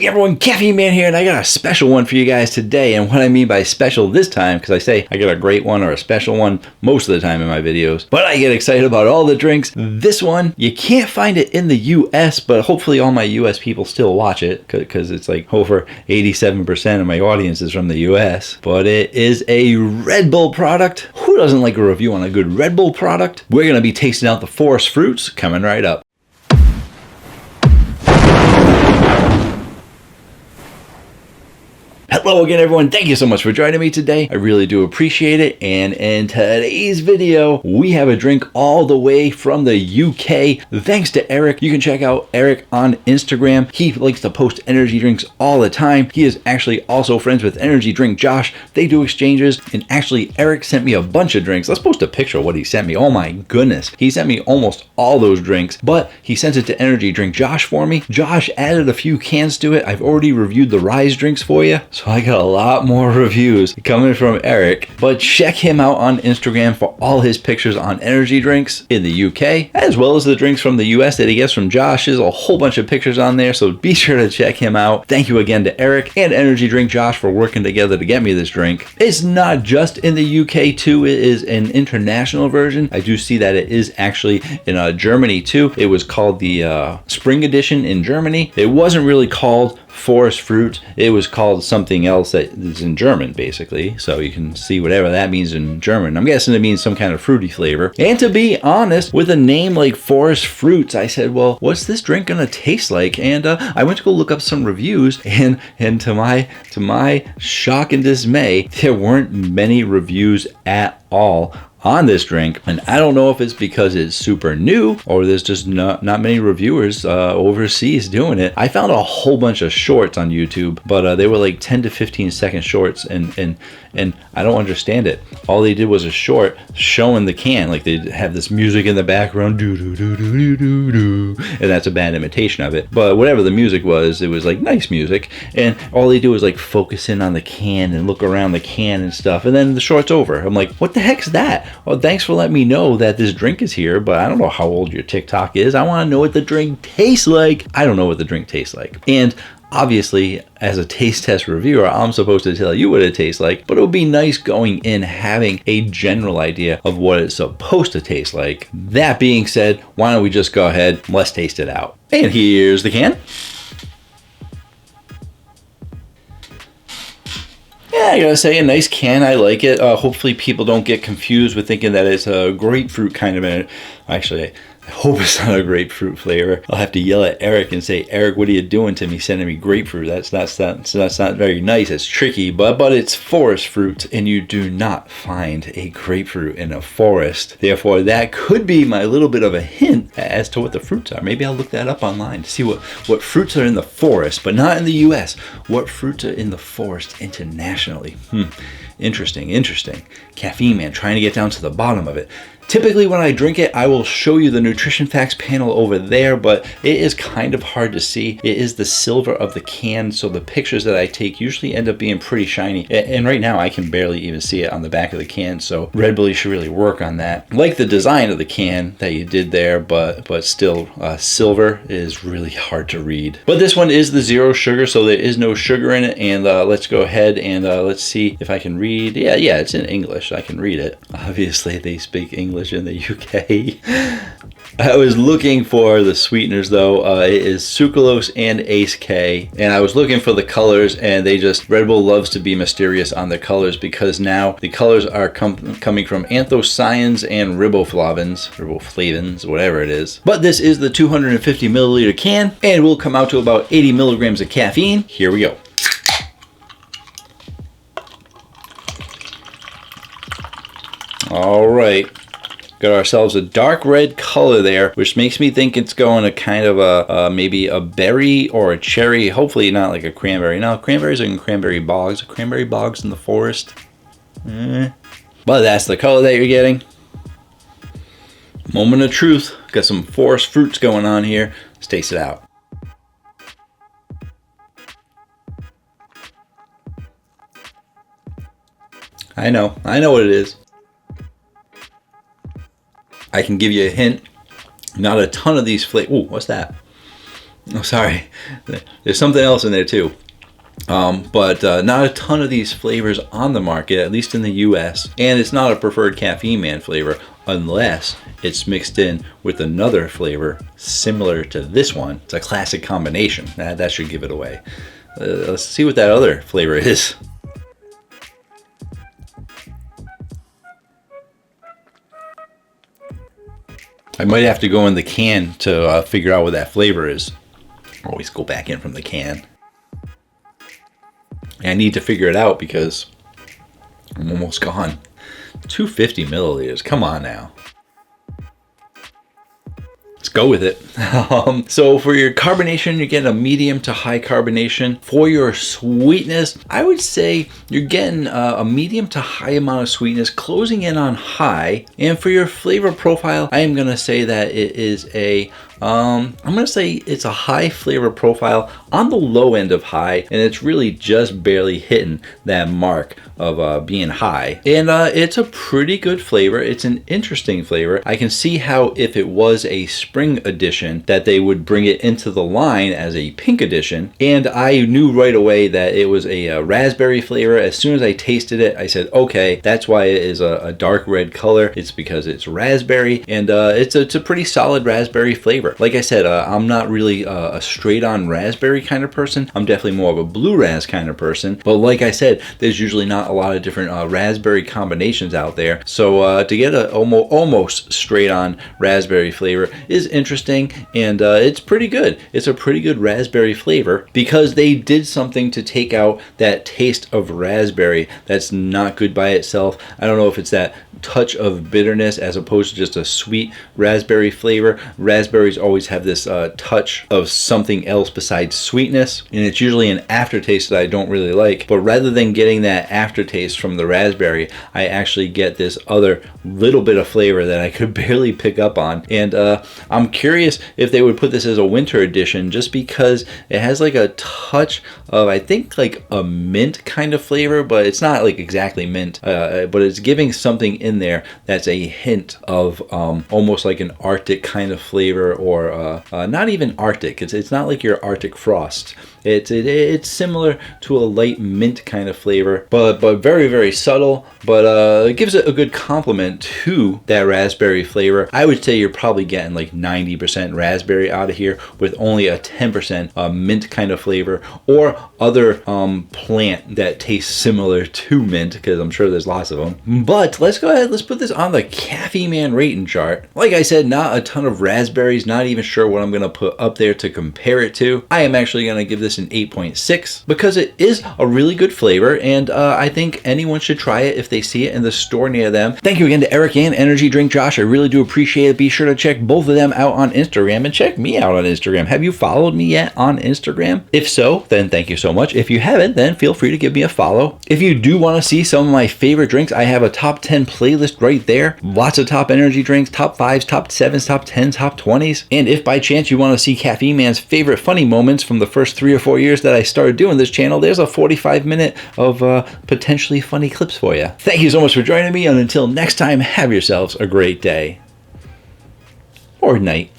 Hey everyone, Caffeine Man here, and I got a special one for you guys today. And what I mean by special this time, because I say I got a great one or a special one most of the time in my videos, but I get excited about all the drinks. This one, you can't find it in the US, but hopefully all my US people still watch it, because it's like over 87% of my audience is from the US. But it is a Red Bull product. Who doesn't like a review on a good Red Bull product? We're going to be tasting out the forest fruits coming right up. Hello again everyone, thank you so much for joining me today. I really do appreciate it. And in today's video, we have a drink all the way from the UK. Thanks to Eric. You can check out Eric on Instagram. He likes to post energy drinks all the time. He is actually also friends with Energy Drink Josh. They do exchanges, and actually Eric sent me a bunch of drinks. Let's post a picture of what he sent me. Oh my goodness. He sent me almost all those drinks, but he sent it to Energy Drink Josh for me. Josh added a few cans to it. I've already reviewed the Rise drinks for you, so I got a lot more reviews coming from Eric. But check him out on Instagram for all his pictures on energy drinks in the UK, as well as the drinks from the US that he gets from Josh. There's a whole bunch of pictures on there, so be sure to check him out. Thank you again to Eric and Energy Drink Josh for working together to get me this drink. It's not just in the UK too, it is an international version. I do see that it is actually in Germany too. It was called the Spring Edition in Germany. It wasn't really called forest fruit. It was called something else that is in German, basically. So you can see whatever that means in German. I'm guessing it means some kind of fruity flavor. And to be honest, with a name like forest fruits, I said, well, what's this drink gonna taste like? And I went to go look up some reviews, and to my shock and dismay, there weren't many reviews at all on this drink. And I don't know if it's because it's super new or there's just not many reviewers overseas doing it. I found a whole bunch of shorts on YouTube, but they were like 10 to 15 second shorts, and I don't understand it. All they did was a short showing the can, like they have this music in the background, do do do do do do, and that's a bad imitation of it. But whatever the music was, it was like nice music, and all they do is like focus in on the can and look around the can and stuff, and then the short's over. I'm like, what the heck's that? Well, thanks for letting me know that this drink is here, but I don't know how old your TikTok is. I want to know what the drink tastes like. I don't know what the drink tastes like. And obviously, as a taste test reviewer, I'm supposed to tell you what it tastes like, but it would be nice going in having a general idea of what it's supposed to taste like. That being said, why don't we just go ahead, let's taste it out. And here's the can. Yeah, I gotta say, a nice can. I like it. Hopefully people don't get confused with thinking that it's a grapefruit kind of a... Actually, I hope it's not a grapefruit flavor. I'll have to yell at Eric and say, Eric, what are you doing to me sending me grapefruit? That's not very nice. It's tricky, but it's forest fruit, and you do not find a grapefruit in a forest. Therefore, that could be my little bit of a hint as to what the fruits are. Maybe I'll look that up online to see what fruits are in the forest, but not in the US. What fruits are in the forest internationally? Interesting. Caffeine Man, trying to get down to the bottom of it. Typically when I drink it, I will show you the nutrition facts panel over there, but it is kind of hard to see. It is the silver of the can, so the pictures that I take usually end up being pretty shiny. And right now I can barely even see it on the back of the can, so Red Bull, you should really work on that. Like the design of the can that you did there, but still silver is really hard to read. But this one is the zero sugar, so there is no sugar in it. And let's go ahead and let's see if I can read. Yeah, it's in English. I can read it. Obviously they speak English in the UK. I was looking for the sweeteners though. It is sucralose and Ace K, and I was looking for the colors, and Red Bull loves to be mysterious on the colors, because now the colors are coming from anthocyanins and riboflavins, whatever it is. But this is the 250 milliliter can, and will come out to about 80 milligrams of caffeine. Here we go. All right. Got ourselves a dark red color there, which makes me think it's going to kind of a maybe a berry or a cherry. Hopefully not like a cranberry. Now, cranberries are in cranberry bogs. Cranberry bogs in the forest. But that's the color that you're getting. Moment of truth. Got some forest fruits going on here. Let's taste it out. I know what it is. I can give you a hint. Not a ton of these flavors. Ooh, what's that? Oh, sorry. There's something else in there too. But not a ton of these flavors on the market, at least in the US. And it's not a preferred Caffeine Man flavor unless it's mixed in with another flavor similar to this one. It's a classic combination. That should give it away. Let's see what that other flavor is. I might have to go in the can to figure out what that flavor is. Always go back in from the can. And I need to figure it out because I'm almost gone. 250 milliliters, come on now. Let's go with it. So for your carbonation, you're getting a medium to high carbonation. For your sweetness, I would say you're getting a medium to high amount of sweetness, closing in on high. And for your flavor profile, I am gonna say that it is a I'm gonna say it's a high flavor profile on the low end of high, and it's really just barely hitting that mark of being high. And it's a pretty good flavor. It's an interesting flavor. I can see how if it was a spring edition that they would bring it into the line as a pink edition. And I knew right away that it was a raspberry flavor. As soon as I tasted it, I said, okay, that's why it is a dark red color. It's because it's raspberry, and it's a pretty solid raspberry flavor. Like I said, I'm not really a straight on raspberry kind of person. I'm definitely more of a blue ras kind of person. But like I said, there's usually not a lot of different raspberry combinations out there. So to get a almost straight on raspberry flavor is interesting, and it's pretty good. It's a pretty good raspberry flavor because they did something to take out that taste of raspberry that's not good by itself. I don't know if it's that touch of bitterness as opposed to just a sweet raspberry flavor. Raspberries always have this touch of something else besides sweetness, and it's usually an aftertaste that I don't really like. But rather than getting that aftertaste from the raspberry, I actually get this other little bit of flavor that I could barely pick up on. And I'm curious if they would put this as a winter edition, just because it has like a touch of, I think, like a mint kind of flavor, but it's not like exactly mint, but it's giving something in there that's a hint of almost like an Arctic kind of flavor, or not even Arctic. It's not like your Arctic frost. It's similar to a light mint kind of flavor, but very, very subtle, but it gives it a good complement to that raspberry flavor. I would say you're probably getting like 90% raspberry out of here with only a 10% mint kind of flavor, or other plant that tastes similar to mint, because I'm sure there's lots of them. But let's go ahead, let's put this on the Caffeine Man rating chart. Like I said, not a ton of raspberries, not even sure what I'm gonna put up there to compare it to. I am actually gonna give this an 8.6 because it is a really good flavor, and I think anyone should try it if they see it in the store near them. Thank you again to Eric and Energy Drink Josh. I really do appreciate it. Be sure to check both of them out on Instagram, and check me out on Instagram. Have you followed me yet on Instagram? If so, then thank you so much. If you haven't, then feel free to give me a follow. If you do want to see some of my favorite drinks, I have a top 10 playlist right there. Lots of top energy drinks, top 5s, top 7s, top 10s, top 20s. And if by chance you want to see Caffeine Man's favorite funny moments from the first 3 or 4 years that I started doing this channel, there's a 45-minute of potentially funny clips for you. Thank you so much for joining me, and until next time, have yourselves a great day or night.